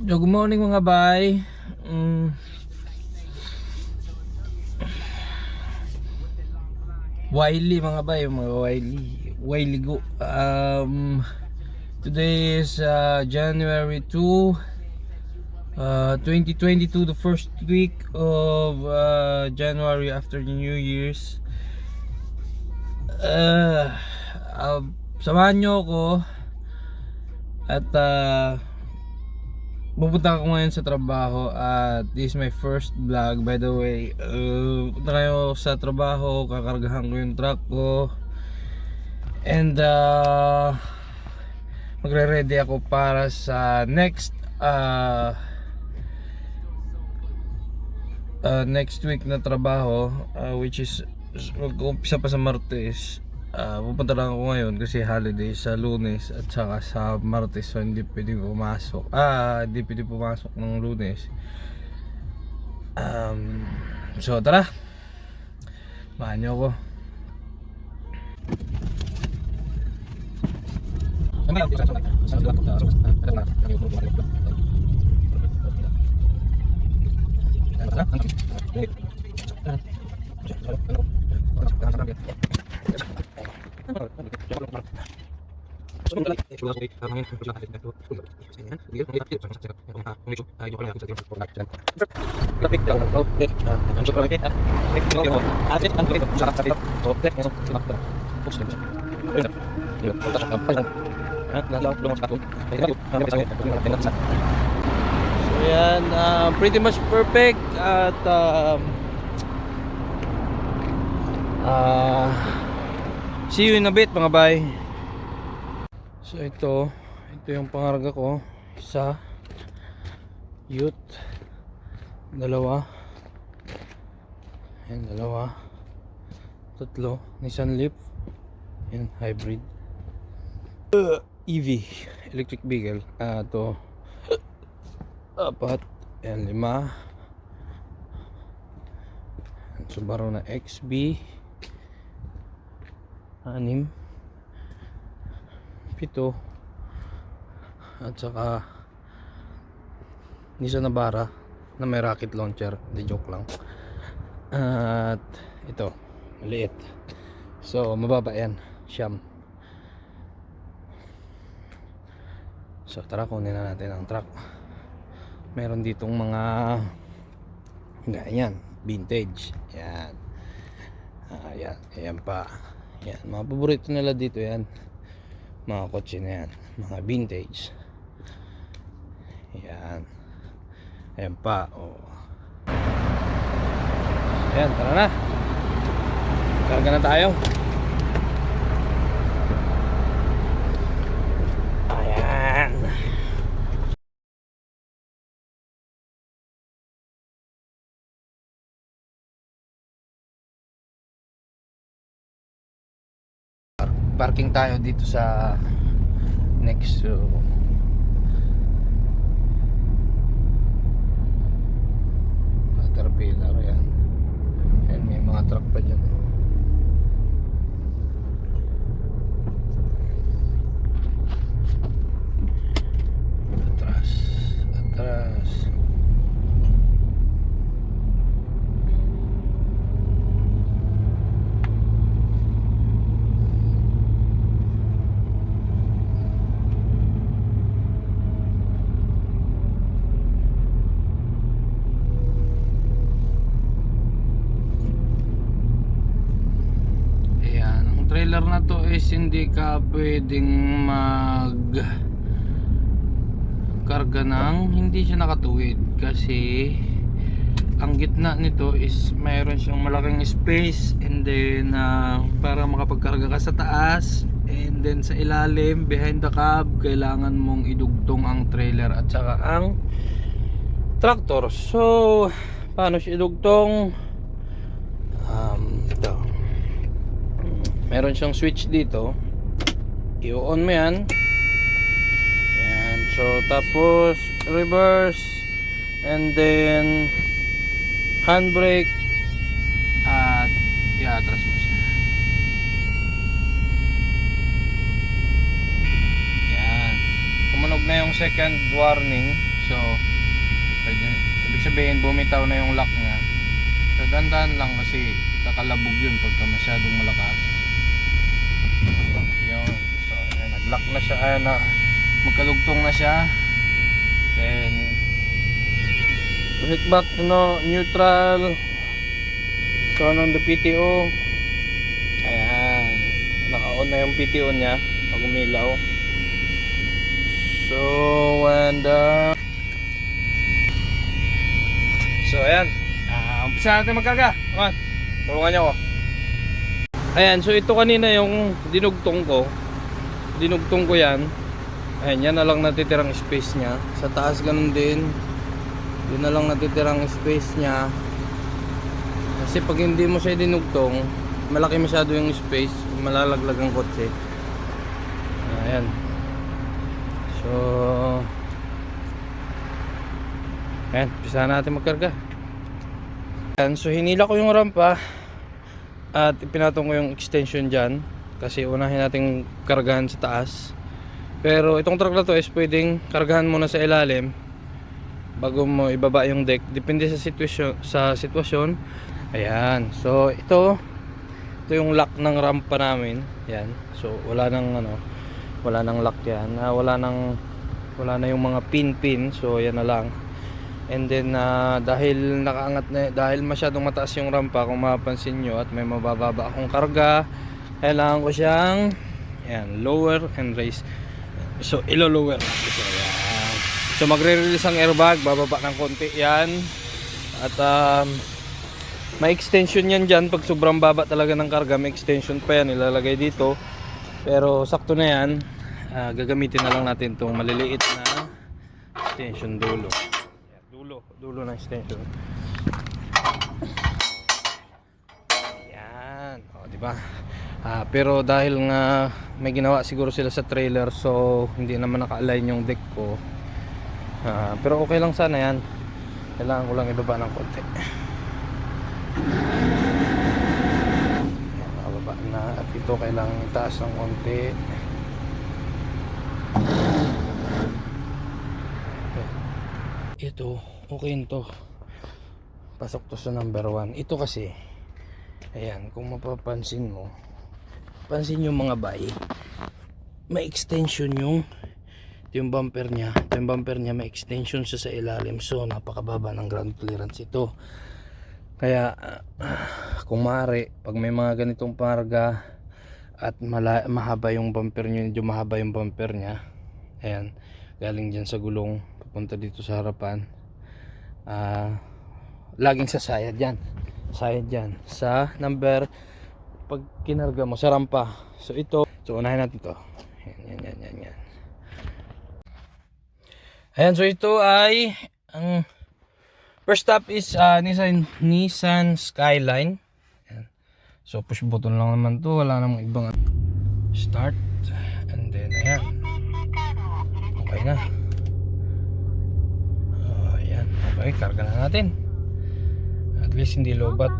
Good morning mga bay. Wiley mga bay, mga Wiley go. Today is January 2, 2022, the first week of January after the New Year's. Uh, Samahan nyo ako at pupunta ako ngayon sa trabaho at this is my first vlog. By the way, punta kayo sa trabaho, kakargahan ko yung truck ko. And magre-ready ako para sa next next week na trabaho, which is mag-uumpisa pa sa Martes. Pupunta lang ako ngayon kasi holiday sa Lunes at saka sa Martes, so hindi pwede pumasok. Hindi pwede pumasok ng Lunes. So tara, samahan niyo ako. So yan, pretty much perfect at see you in a bit mga bay. So ito yung pangarga ko. Isa, Youth, dalawa, yan dalawa, tatlo, Nissan Leaf, yan hybrid, EV, electric vehicle, ito, apat, yan lima, yan, Subaru na XB, anim, pito, at saka Nissan Navara na may rocket launcher, di joke lang. At ito maliit, so mababa yan, Siyam. So tara, kunin na natin ang truck. Meron ditong mga ganyan, vintage, yan. Yan pa, yan, mga paborito nila dito yan, mga kotse na yan, mga vintage. Yan, ayan pa, oh. Ayan, tara na, karga na tayo. Ayan. Parking tayo dito sa next Caterpillar. Yan, yan, may mga truck pa dyan. Atras. Trailer na to is hindi ka pwedeng mag karga ng hindi siya nakatuwid kasi ang gitna nito is mayroon siyang malaking space, and then para makapagkarga ka sa taas, and then sa ilalim behind the cab kailangan mong idugtong ang trailer at saka ang tractor. So paano siya idugtong? Ito, meron siyang switch dito, i-on mo yan. Yan, so tapos reverse, and then handbrake, at i-atras mo siya. Yan, tumunog na yung second warning. So So pwede, ibig sabihin bumitaw na yung lock niya. So dandan lang kasi kakalabog yun pagka masyadong malakas. Yun. So ayan, nag-lock na siya, ayan na, magkalugtong na siya. Then brake back to neutral. Turn on the PTO. Ayan, naka-on na yung PTO niya pag umilaw. So ayan, umpisa natin magkarga. Come on, tulungan niyo ako. Ayan, so ito kanina yung dinugtong ko yan. Ayan, yan na lang natitirang space niya. Sa taas ganun din, yun na lang natitirang space niya. Kasi pag hindi mo siya dinugtong, malaki masyado yung space, malalaglag ang kotse. Ayan. So ayan, umpisa natin magkarga. Ayan, so hinila ko yung rampa at ipinatong ko yung extension dyan kasi unahin natin kargahan sa taas. Pero itong truck na to is pwedeng kargahan muna sa ilalim bago mo ibaba yung deck, depende sa sitwasyon. Ayan, so ito yung lock ng rampa namin. Yan, so wala nang lock yan, wala na yung mga pin, so yan na lang. And then dahil nakaangat na, dahil masyadong mataas yung rampa, kung mapapansin nyo, at may mabababa akong karga, kailangan ko siyang lower and raise. So ilo-lower natin siya. Ayan. So magre-release ang airbag, bababa ng konti yan. At may extension yan dyan. Pag sobrang baba talaga ng karga, may extension pa yan ilalagay dito. Pero sakto na yan. Gagamitin na lang natin itong maliliit na extension dulo. Dulo ng extension. Yan, di ba? Pero dahil nga may ginawa siguro sila sa trailer, so hindi naman naka-align yung deck ko. Pero okay lang sana yan. Kailangan ko lang ibaba ng konti. Bababa na, at ito kailangan itaas ng konti. Ito okay to, pasok to sa number 1. Ito kasi, ayan, kung mapapansin mo, pansin yung mga bay, may extension yung bumper niya. Yung bumper niya may extension siya sa ilalim, so napakababa ng ground clearance ito. Kaya kung maaari, pag may mga ganitong parga at mahaba yung bumper niya, medyo mahaba yung bumper niya, ayan, galing dyan sa gulong papunta dito sa harapan, laging sasayad yan sa number pag kinarga mo sa rampa. So ito, so unahin natin to. Yan. Ayan, so ito ay ang first stop is Nissan Skyline. Ayan. So push button lang naman to, wala namang ibang start, and then ayan, okay na. Ayan, okay, karga na natin. At least hindi lobat.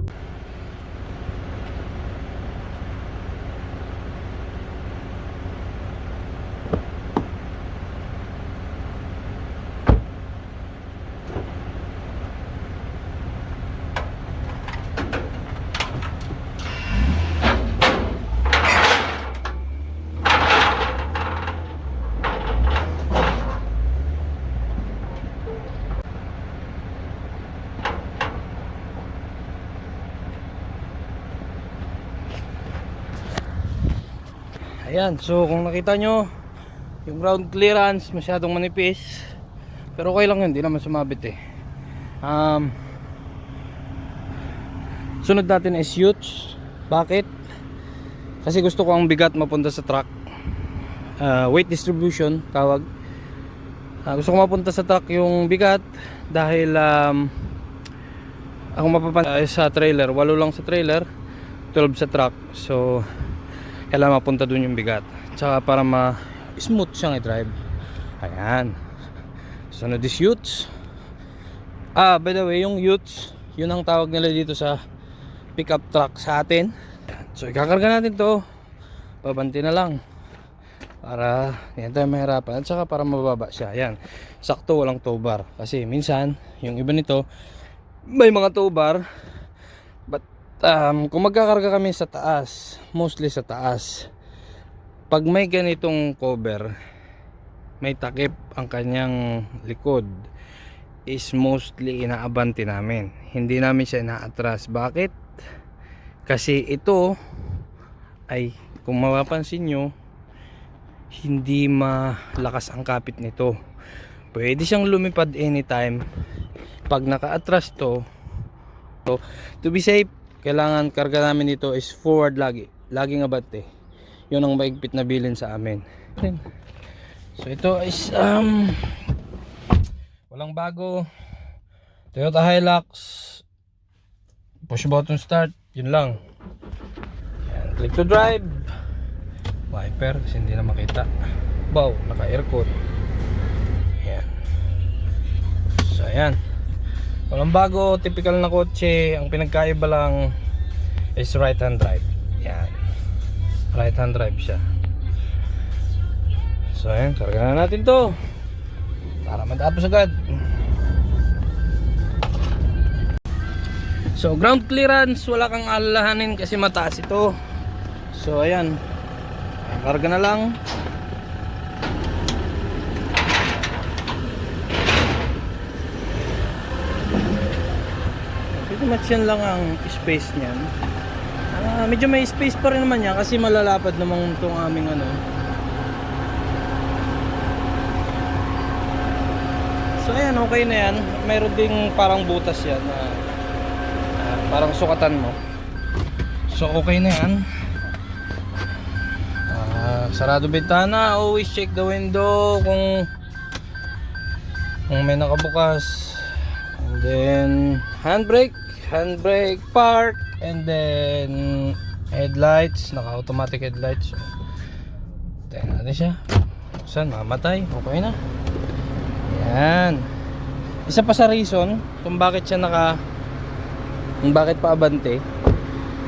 Ayan, so kung nakita nyo yung ground clearance masyadong manipis, pero okay lang yun, hindi naman sumabit eh. Sunod natin is Utes. Bakit? Kasi gusto ko ang bigat mapunta sa truck. Weight distribution tawag. Gusto ko mapunta sa truck yung bigat dahil ako mapapansin sa trailer, 8 lang sa trailer, 12 sa truck. So kailangan mapunta dun yung bigat, tsaka para ma-smooth siyang i-drive. Ayan. So na this Utes. By the way, yung Utes, yun ang tawag nila dito sa pickup truck sa atin. Ayan. So ikakarga natin to, babanti na lang para hindi tayo mahirapan, at saka para mababa siya. Ayan. sakto walang tow bar. Kasi minsan yung iba nito may mga tow bar. But kung magkakarga kami sa taas, mostly sa taas, pag may ganitong cover, may takip ang kanyang likod, is mostly inaabante namin. Hindi namin siya ina-atras. Bakit? Kasi ito ay, kung mapapansin nyo, hindi malakas ang kapit nito. Pwede siyang lumipad anytime. Pag naka-atras to be safe, kailangan karga namin dito is forward lagi. Laging abante. Yun ang maigpit na bilin sa amin. So ito is walang bago. Toyota Hilux. Push button start. Yun lang. Yan. Click to drive. Wiper kasi hindi na makita. Wow, naka aircon. Yan. So ayan. Walang bago, typical na kotse. Ang pinagkaiba lang is right hand drive. Yan. Right hand drive siya. So ayan, karga na natin to para matapos agad. So ground clearance, wala kang alalahanin kasi mataas ito. So ayan, karga na lang. Pretty much yan lang ang space niyan. Medyo may space pa rin naman yan kasi malalapad naman itong aming ano. So ayan, okay na yan. Mayroon ding parang butas yan na parang sukatan mo. So okay na yan. Sarado bintana. Always check the window kung may nakabukas. And then handbrake, park, and then headlights, naka-automatic headlights. So, tayo natin siya. Saan? Mamatay. Okay na. Yan. Isa pa sa reason kung bakit siya kung bakit pa abante,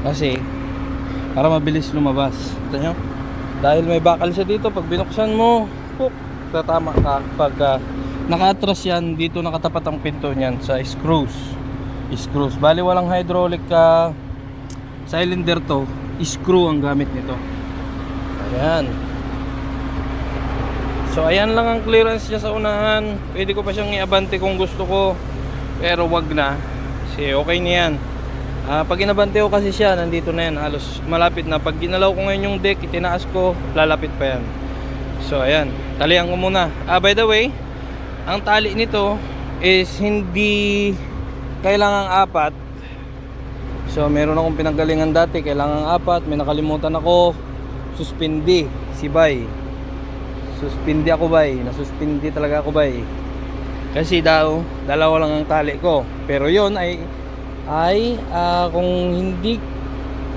kasi para mabilis lumabas. Ito nyo, dahil may bakal siya dito, pag binuksan mo, tatama ka. Pag naka-atras yan, dito nakatapat ang pinto niyan sa screws. Bali walang hydraulic cylinder to, screw ang gamit nito. Ayan. So ayan lang ang clearance niya sa unahan. Pwede ko pa siyang iabante kung gusto ko, pero wag na kasi okay na yan. Pag inabante ko kasi siya, nandito na yan, halos malapit na. Pag ginalaw ko ngayon yung deck, itinaas ko, lalapit pa yan. So ayan, talihan ko muna. By the way, ang tali nito is hindi kailangang 4. So meron akong pinanggalingan dati, kailangang 4. May nakalimutan ako, suspindi, sibay. Suspindi ako bay, nasuspindi talaga ako bay. Kasi dalawa lang ang tali ko. Pero yon ay kung hindi,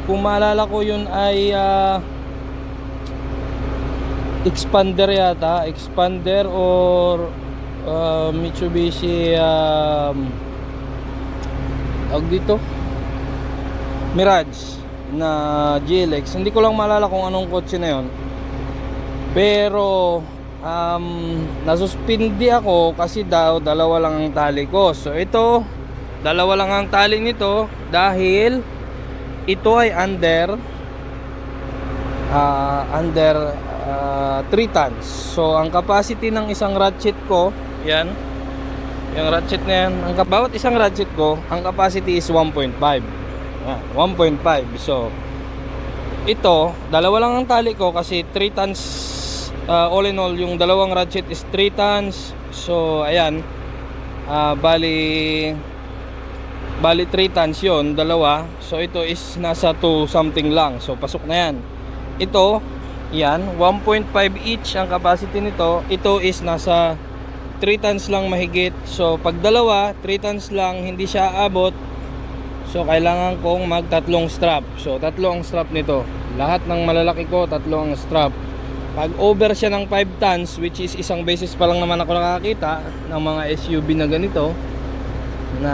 kung maalala ko yun ay expander yata, expander or Mitsubishi tawag dito, Mirage na GLX. Hindi ko lang maalala kung anong kotse na yon. Pero nasuspindi ako kasi dalawa lang ang tali ko. So ito, dalawa lang ang tali nito dahil ito ay under 3 tons. So ang capacity ng isang ratchet ko, yan, yung ratchet na yan, bawat isang ratchet ko, ang capacity is 1.5. 1.5. So ito, dalawa lang ang tali ko kasi 3 tons. All in all, yung dalawang ratchet is 3 tons. So ayan, bali 3 tons yon, dalawa. So ito is nasa 2 something lang. So pasok na yan. Ito, yan, 1.5 each ang capacity nito. Ito is nasa 3 tons lang mahigit. So pag dalawa, 3 tons lang, hindi siya abot. So kailangan kong mag-3 strap. So 3 ang strap nito. Lahat ng malalaki ko, 3 ang strap. Pag over siya ng 5 tons, which is isang beses pa lang naman ako nakakita ng mga SUV na ganito, na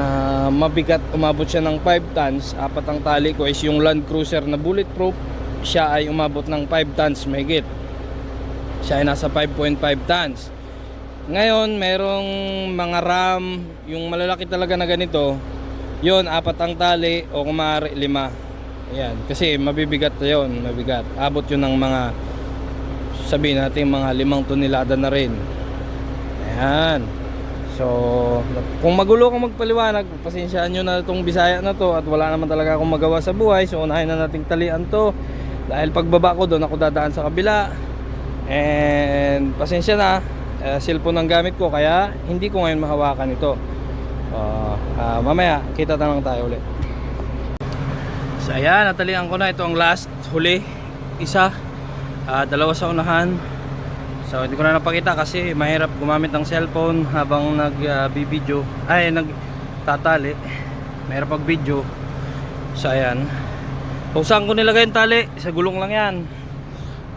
mabigat, umabot siya ng 5 tons. 4 ang tali ko is yung Land Cruiser na bulletproof. Siya ay umabot ng 5 tons mahigit. Siya ay nasa 5.5 tons. Ngayon, merong mga ram, yung malalaki talaga na ganito, yon apat ang tali o kung maaari 5. Ayan, kasi mabibigat yon, mabigat. Abot yun ng mga, sabihin natin mga 5 tonelada na rin. Ayan. So, kung magulo akong magpaliwanag, pasensyaan nyo na itong Bisaya na to at wala naman talaga akong magawa sa buhay. So, unahin na nating talian to. Dahil pagbaba ko doon, ako dadaan sa kabila. And, pasensya na. Cellphone ang gamit ko kaya hindi ko ngayon mahawakan ito. Mamaya kita na lang tayo ulit. So ayan, natalian ko na. Ito ang last, huli, isa, dalawa sa unahan. So hindi ko na napakita kasi mahirap gumamit ng cellphone habang nag-video, nagtatali. Mahirap pag video. So ayan, kung saan ko nilagay yung tali, sa gulong lang yan.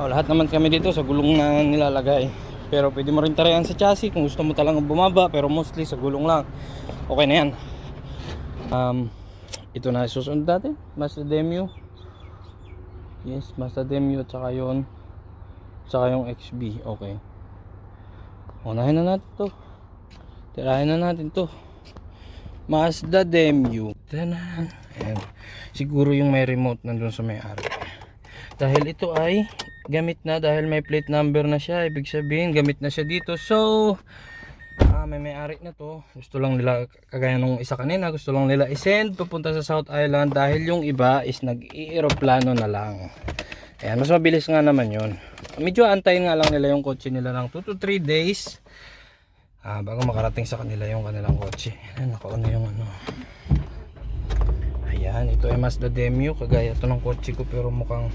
Lahat naman kami dito sa gulong na nilalagay. Pero pwede mo rin tarayan sa chassis kung gusto mo talagang bumaba, pero mostly sa gulong lang. Okay na yan. Ito na susunod natin, Mazda Demio. Yes, Mazda Demio, tsaka yun, tsaka yung XB. Okay, unahin na natin to, tirahin na natin to. Mazda Demio. Tanan. Ayan. Siguro yung may remote nandun sa may-ari. Dahil ito ay gamit na, dahil may plate number na siya, ibig sabihin gamit na siya dito. So may-ari na to. Gusto lang nila, kagaya nung isa kanina, gusto lang nila i-send papunta sa South Island dahil yung iba is nag-i-aeroplano na lang. Ayan, mas mabilis nga naman yun. Medyo antayin nga lang nila yung kotse nila ng 2 to 3 days bago makarating sa kanila yung kanilang kotse. Ayan, nakauna yung ano. Ayan, ito ay Mazda Demio, kagaya to ng kotse ko, pero mukhang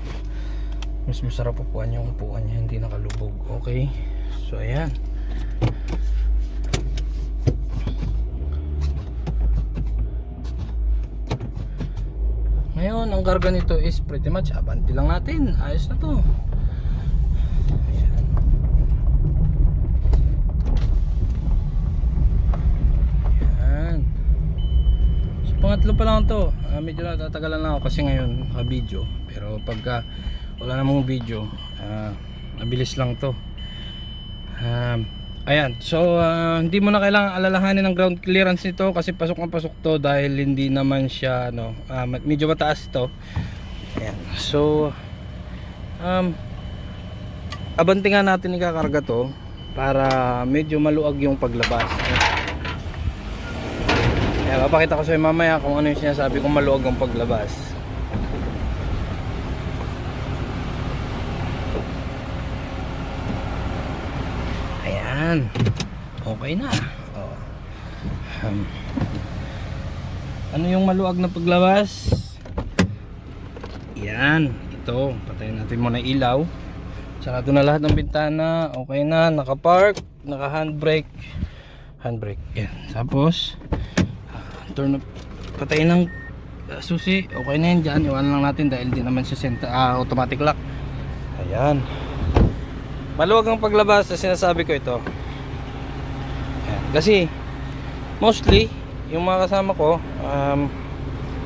mas masarap upuan yung upuan niya, hindi nakalubog. Okay, so ayan. Ngayon, ang karga nito is pretty much abanti lang natin. Ayos na to. Ayan. Ayan. So, pangatlo pa lang to. Medyo natatagalan lang ako kasi ngayon naka-video. Pero pagka wala namang video, mabilis lang to. Ayan, so hindi mo na kailangan alalahanin ng ground clearance nito kasi pasok na pasok to dahil hindi naman siya medyo mataas to. Ayan, so abanti nga natin ikakarga to para medyo maluag yung paglabas. Ayan, papakita ko sa inyo mamaya kung ano yung sinasabi kong maluag ang paglabas. Okay na. Ano yung maluag na paglabas? Yan, ito. Patayin natin muna ilaw. Sarado na lahat ng bintana. Okay na, naka-park, naka-handbrake. Handbrake. Yan. Tapos turn up. Patayin ng susi. Okay na yan dyan. Iwanan lang natin dahil di naman siya automatic lock. Ayan. Maluwag ang paglabas na sinasabi ko ito. Kasi mostly yung mga kasama ko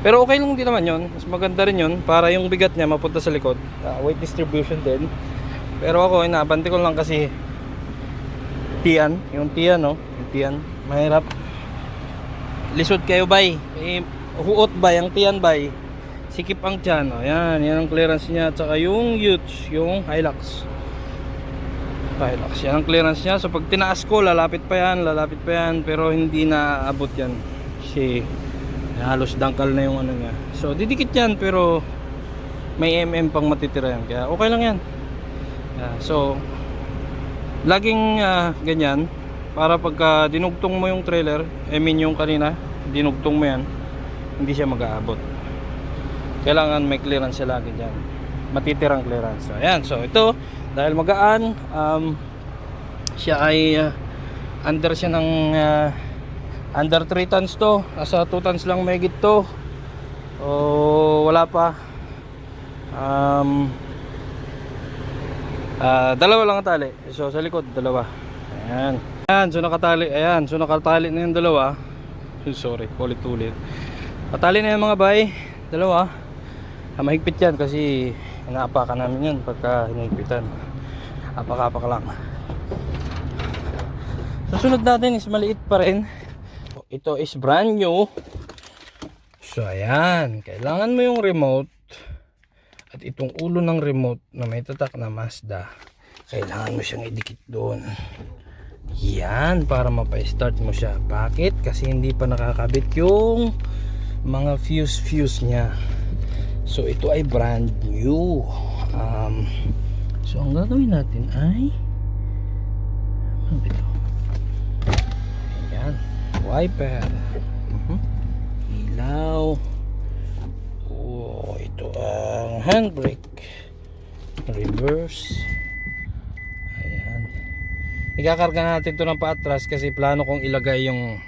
pero okay lang din naman yon, mas maganda rin yon para yung bigat niya mapunta sa likod, weight distribution din. Pero ako inaabante ko lang kasi yung tiyan mahirap lisod kayo bay, huot bay ang tiyan bay, sikip ang tiyan. Yan ang clearance niya, at saka yung Utes, yung Hilux yan ang clearance niya. So pag tinaas ko lalapit pa yan, pero hindi na abot yan kasi halos dangkal na yung ano niya. So didikit yan pero may pang matitira yan, kaya okay lang yan. So laging ganyan para pagka dinugtong mo yung trailer, yung kanina dinugtong mo yan, hindi siya mag-aabot. Kailangan may clearance siya lagi dyan, matitirang clearance. So ayan, so ito dahil magaan, siya ay under siya ng under 3 tons to, nasa 2 tons lang mahigit to o wala pa. Dalawa lang ang tali, so sa likod dalawa. Ayan, so nakatali, so nakatali na yung dalawa. Sorry, ulit patali na yung mga bay, dalawa. Mahigpit yan kasi inaapakan namin yan pagka hinigpitan. Apak lang. Susunod natin is maliit pa rin. Ito is brand new. So ayan, kailangan mo yung remote. At itong ulo ng remote na may tatak na Mazda, kailangan mo siyang idikit doon. Yan, para mapa-start mo siya. Bakit? Kasi hindi pa nakakabit yung mga fuse niya. So ito ay brand new. So ang gagawin natin ay ano ito? Ayan, wiper, ilaw. Oh, ito ang handbrake, reverse. Ayan, ikakarga natin ito ng paatras kasi plano kong ilagay yung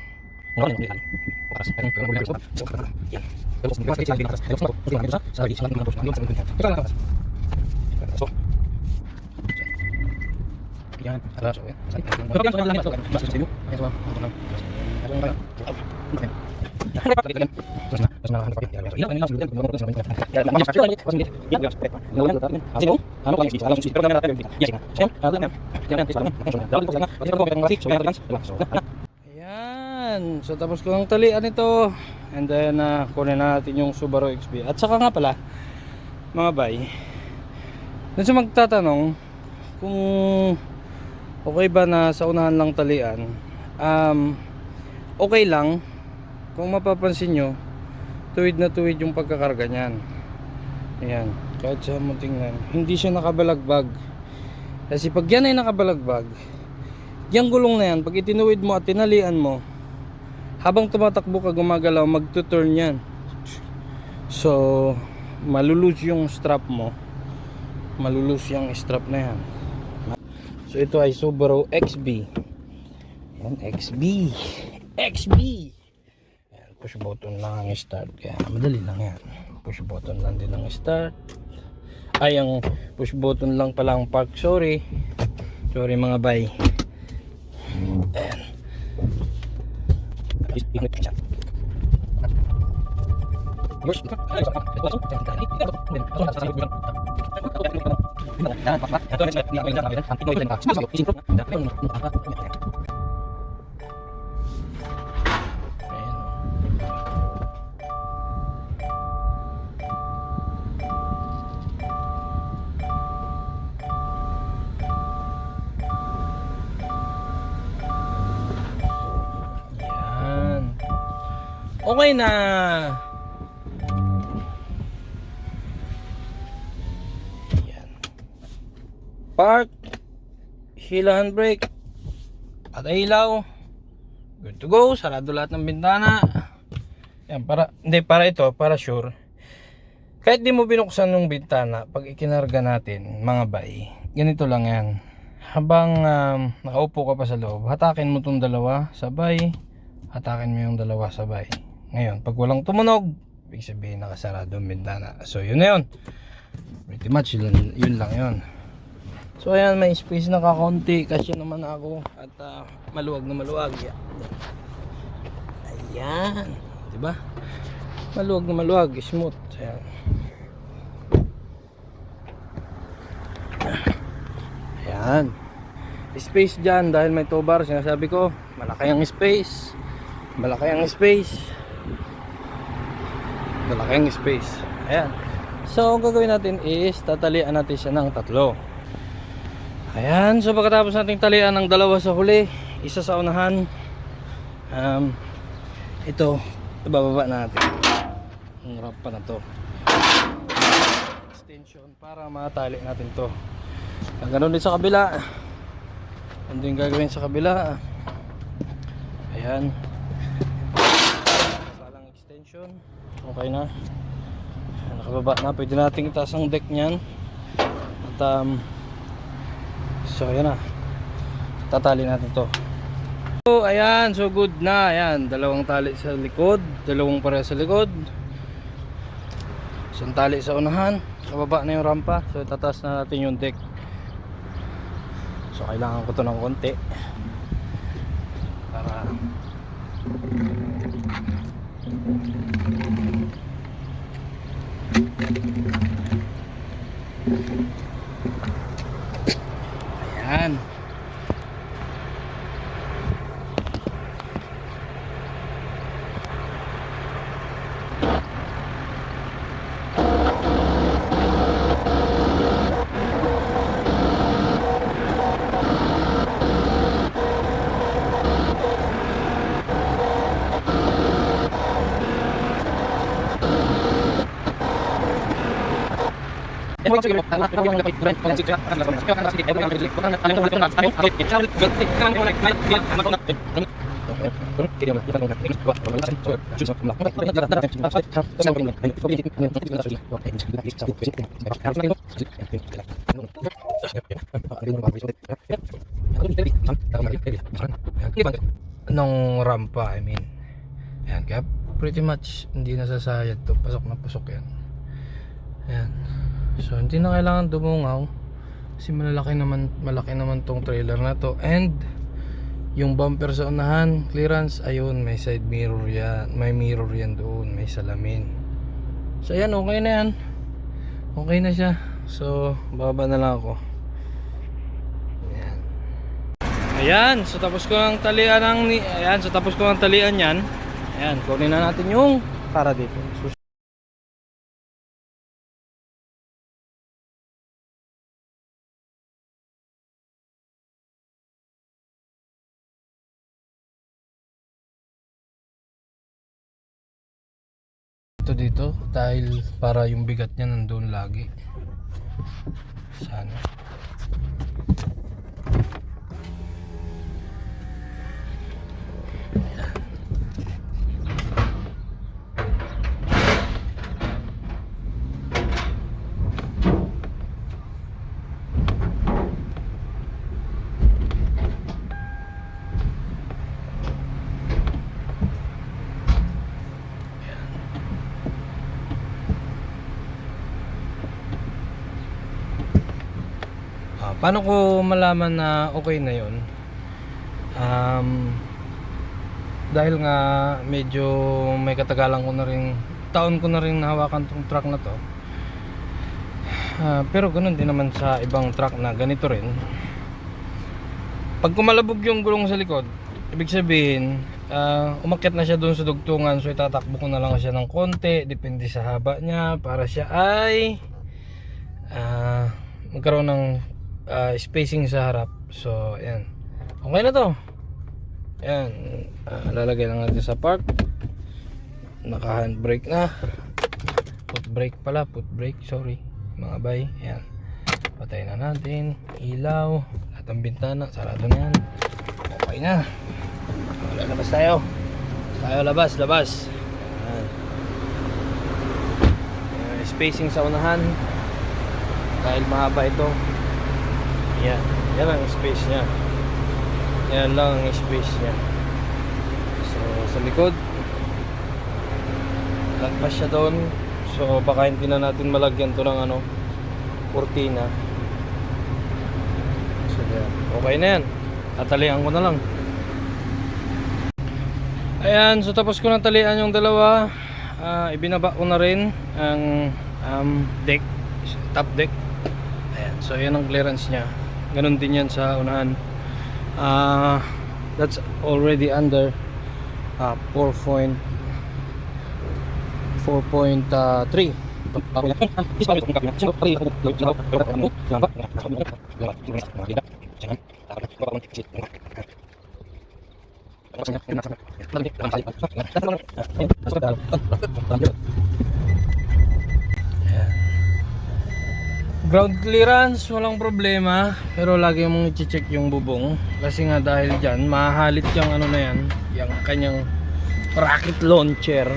yan. So tapos ko ang talian ito. And then kunin natin yung Subaru XB. At saka nga pala mga bay, dun sa magtatanong kung okay ba na sa unahan lang talian, okay lang. Kung mapapansin nyo, tuwid na tuwid yung pagkakarga nyan. Ayan, kahit sa mo tingnan, hindi siya nakabalagbag. Kasi pag yan ay nakabalagbag, yung gulong na yan, pag itinuwid mo at tinalian mo, habang tumatakbo ka gumagalaw, magtuturn yan. So malulus yung strap mo, malulus yung strap na yan. So ito ay Subaru XB. Yan, XB. Yan, push button lang ang start. Kaya madali lang yan. Push button lang din ang start. Ay, ang push button lang pala ang park. Sorry mga bay. Ayan. Okay na. Yan. Park, hila handbrake, at ilaw. Good to go. Sarado lahat ng bintana. Yan, para ito, para sure. Kahit di mo binuksan ng bintana, pag ikinarga natin, mga bay, ganito lang yan. Habang nakaupo ka pa sa loob, hatakin mo tong dalawa sabay. Hatakin mo yung dalawa sabay. Ngayon, pag walang tumunog, ibig sabihin nakasarado ang bintana. So yun na yun. Pretty much yun lang yun. So ayan, may space na kakonti kasi naman ako. At maluwag na maluwag. Ayan, diba? Maluwag na maluwag, smooth. Ayan. Ayan. Space dyan dahil may tow bar. Sinasabi ko, malaki ang space. Malaki ang space. Ayan. So ang gagawin natin is tatalian natin siya ng 3. Ayan. So pagkatapos natin talian ng 2 sa huli, isa sa unahan, ito ibababa natin ang wrap pa na to, extension, para matali natin to. Ang ganun din sa kabila. Ano din gagawin sa kabila? Ayan, walang extension. Okay na. Nakababa na. Pwede natin itaas ang deck nyan. At so ayan na. Tatali natin to. So ayan. So good na. Ayan. 2 tali sa likod. 2 pareha sa likod. Isang tali sa unahan. Nakababa na yung rampa. So tataas na natin yung deck. So kailangan ko to ng konti para ayan. Nung rampa, I mean. Ayan, kaya pretty much hindi nasasayad to, pasok na pasok yan. Ayan. So hindi na kailangan dumungaw kasi malaki naman tong trailer na to. And yung bumper sa unahan, clearance, ayun, may side mirror yan, may mirror yan doon, may salamin. So ayan, okay na yan. Okay na siya. So baba na lang ako. Ayan, so tapos ko ng talian yan. Ayan, kunin na natin yung para dito. Dito dahil para yung bigat niya nandoon lagi. Sana. Paano ko malaman na okay na yon? Dahil nga medyo may katagalan ko na rin, taon ko na rin nahawakan tong truck na to. Pero ganoon din naman sa ibang truck na ganito rin. Pag kumalabog yung gulong sa likod, ibig sabihin umakyat na siya doon sa dugtungan, so itatakbo ko na lang siya ng konti, depende sa haba niya, para siya ay magkaroon ng spacing sa harap. So ayan, okay na to. Ayan, lalagay lang natin sa park. Naka handbrake na, foot brake, sorry mga bay. Ayan, patay na natin ilaw, lahat ng bintana sarado na yan. Okay na, lalabas tayo, labas. Ayan. Spacing sa unahan dahil mahaba ito. Yan, yan ang space niya. Yan lang ang space niya. So sa likod, lagpas siya doon. So baka hindi na natin malagyan to ng kurtina. So yan, okay na yan. Tatalian ko na lang. Ayan, so tapos ko na talian yung dalawa. Ibinaba ko na rin ang deck, top deck. Ayan, so yan ang clearance niya. Ganon din yan sa unahan. That's already under 4.3. Ground clearance, walang problema. Pero lagi mong i-check yung bubong. Kasi nga dahil dyan, mahahalit yung na yan, yung kanyang rocket launcher.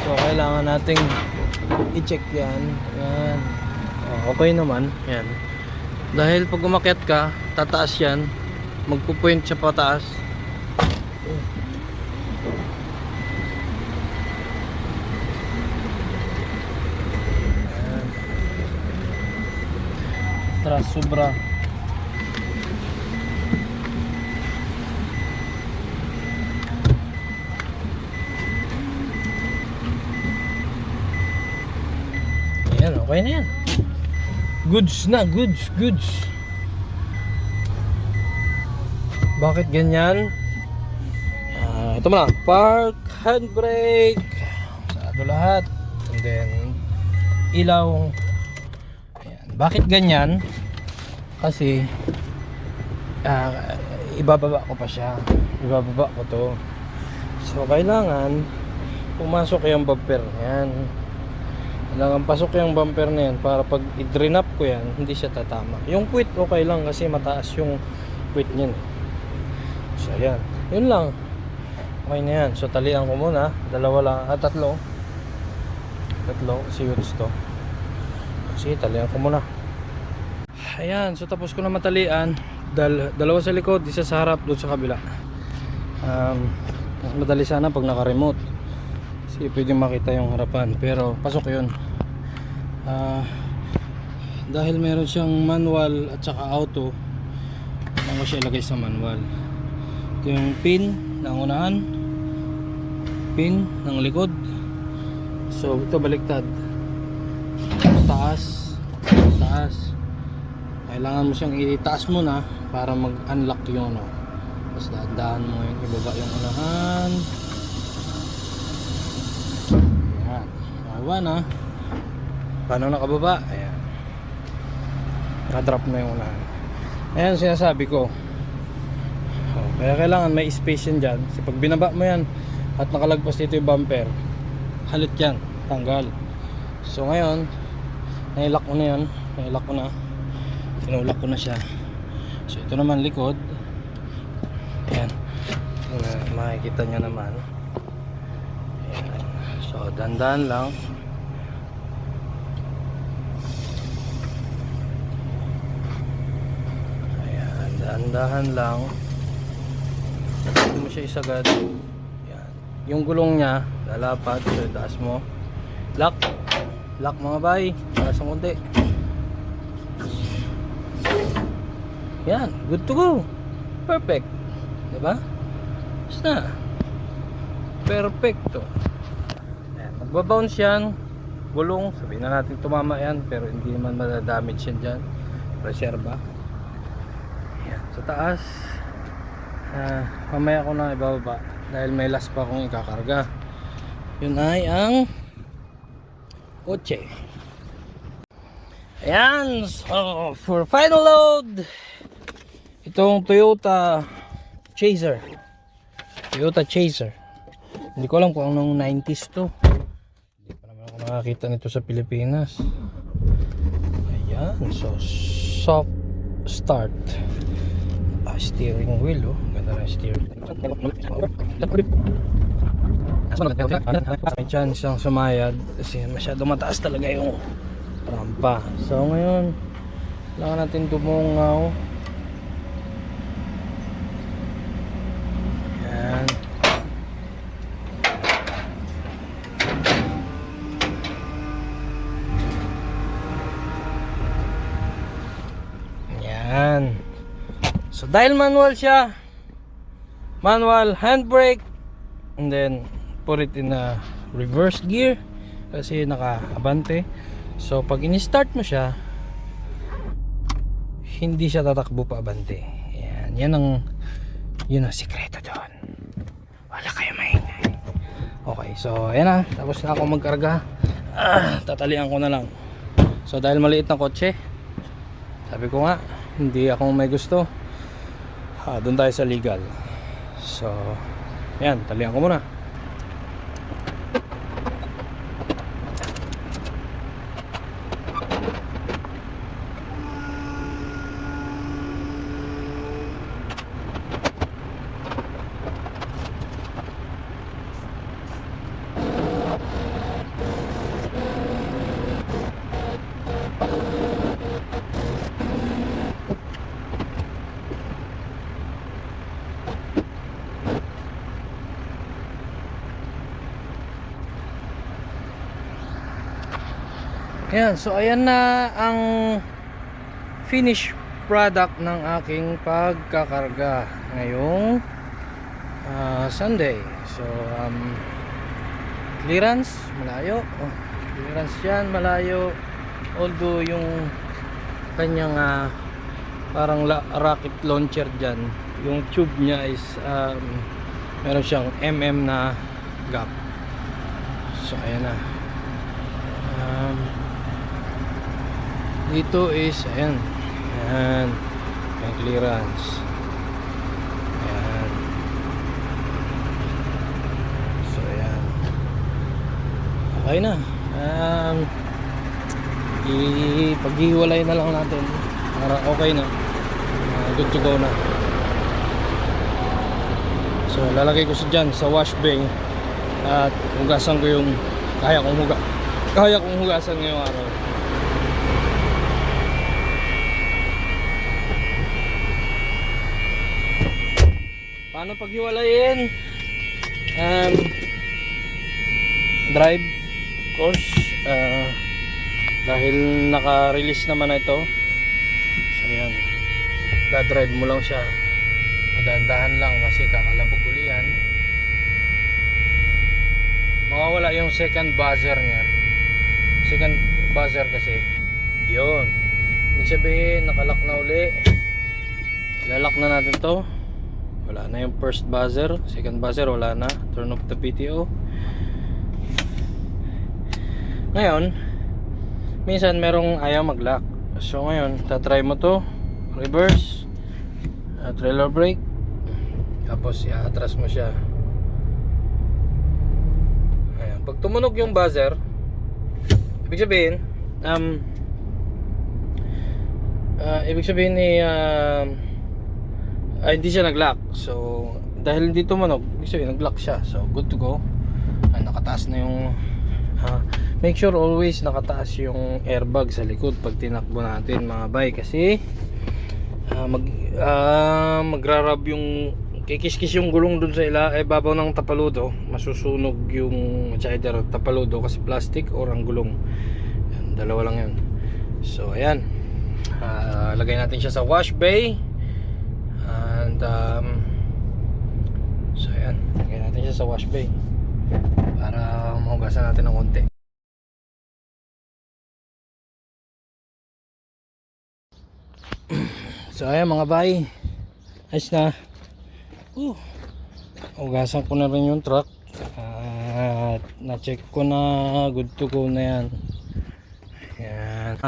So kailangan nating i-check yan. Yan. Okay naman. Yan. Dahil pag umakyat ka, tataas yan. Magpo-point siya pataas. Sobra. Ayan, okay na yan. Goods na, goods. Bakit ganyan? Ito mo lang, park, handbrake, sarado lahat, and then ilaw. Ayan. Bakit ganyan? Kasi ibababa ko pa siya, ibababa ko to, so kailangan pumasok yung bumper. Ayan, Kailangan pasok yung bumper na yan para pag i-drain up ko yan, hindi siya tatama. Yung quit okay lang kasi mataas yung quit niyan. So ayan, yun lang. Okay na yan. So talian ko muna. Dalawa lang, tatlo kasi yun to. Sige, talian ko muna. Ayan, so tapos ko na matalian. Dalawa sa likod, isa sa harap, doon sa kabila. Mas madali sana pag naka-remote kasi pwede makita yung harapan, pero pasok yun. Dahil meron siyang manual at saka auto, kailangan ko siya ilagay sa manual. Ito yung pin ng unahan, pin ng likod. So ito baliktad, taas, taas. Kailangan mo siyang itaas muna para mag-unlock yung ano. Tapos dahan-dahan mo yung ibaba yung unahan. Ayan, nakaba na. Paano nakababa? Ayan, nakadrop na yung unahan. Ayan sinasabi ko. Kaya kailangan may space yan dyan. Kasi pag binaba mo yan at nakalagpas dito yung bumper, halit yan, tanggal. So ngayon, nailak ko na yan. Nailak ko na. Tinulak ko na siya. So ito naman likod. Ayan, makikita nyo naman. Ayan. So dandan lang. Ayan, dandahan lang. Hindi mo siya isagad. Ayan. Yung gulong niya lalapat. So taas mo. Lock. Lock mga bay. Para sa konti. Yan, good to go. Perfect. Diba? Basta perfecto. Ayan, magbabounce yan. Gulong, sabihin na natin tumama yan, pero hindi naman madadamage yan dyan. Reserva. Ayan, sa taas, mamaya ko na ibababa dahil may last pa akong ikakarga. Yun ay ang kotse. Ayan, so for final load, itong Toyota Chaser. Hindi ko alam kung anong 90s to. Hindi pa naman ako nakakita nito sa Pilipinas. Ayan, so soft start. Steering wheel, oh. Ganda na steering. May chance siyang sumayad kasi masyado mataas talaga yung rampa. So ngayon, kailangan natin dumungaw. Yan. Yan. So dahil manual siya, manual handbrake, and then put it in a reverse gear kasi naka-abante. So pag in-start mo siya, hindi siya tatakbo pa abante. Yan, yun ang sikreto doon. Wala kayo maingay. Okay, so ayan na, tapos na ako magkarga. Tatalian ko na lang. So dahil maliit na kotse, sabi ko nga, hindi ako may gusto. Doon tayo sa legal. So ayan, talian ko muna. Ayan, so ayan na ang finished product ng aking pagkakarga ngayong Sunday. So clearance malayo, clearance yan malayo, although yung kanyang parang rocket launcher dyan, yung tube niya is meron siyang na gap. So ayan na. Dito is ayan, may clearance. Ayan. So ayan, okay na. Ipaghiwalay na lang natin para okay na. Good to go na. So lalagay ko siya dyan sa wash bay at hugasan ko yung kaya kong hugasan ngayong araw. Paano paghiwalayin? Drive course, dahil naka-release naman na ito. So yan, da-drive mo lang siya, dahan-dahan lang kasi kakalabog uli yan. Mawawala yung second buzzer nya. Second buzzer kasi yun, ibig sabihin nakalock na uli. Lalak na natin to. Wala na yung first buzzer, second buzzer wala na. Turn off the PTO. Ngayon, minsan merong ayaw mag-lock. So ngayon, tatry mo to. Reverse, trailer brake, tapos i-atras mo siya. Ayan. Pag tumunog yung buzzer, ibig sabihin hindi siya nag-lock. So dahil hindi tumunog, ibig sabihin nag-lock siya. So good to go. Nakataas na yung make sure always nakataas yung airbag sa likod pag tinakbo natin mga bay, kasi magrarab yung kikis-kis yung gulong dun sa babaw ng tapaludo, masusunog yung either tapaludo kasi plastic or ang gulong. Yan, dalawa lang yun. So ayan, lagay natin siya sa wash bay and so ayan, lagay natin siya sa wash bay para mahugasan natin ng konti. So ayan mga bay, ayos na. Hugasan ko na rin yung truck at na-check ko na, good to go na yan. Yan.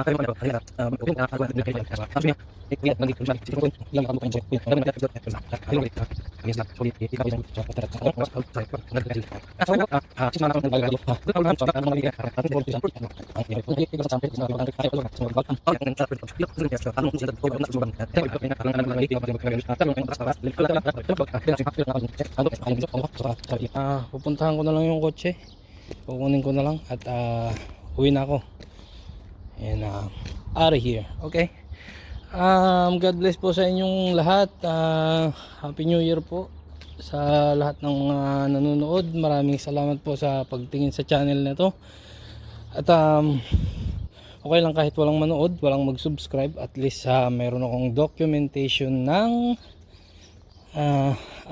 Pupuntahan ko na lang yung kotse, kukunin ko na lang at uwi na ako. And out of here. Okay. God bless po sa inyong lahat. Happy New Year po sa lahat ng mga nanonood. Maraming salamat po sa pagtingin sa channel na to. At okay lang kahit walang manood, walang mag-subscribe, at least meron akong documentation ng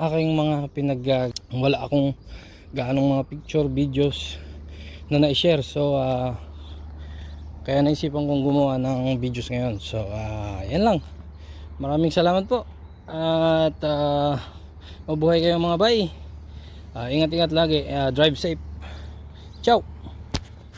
aking mga wala akong gaanong mga picture, videos na na-share. So kaya naisipan kong gumawa ng videos ngayon. So yan lang. Maraming salamat po. At mabuhay kayo mga bay. Ingat-ingat lagi. Drive safe. Ciao.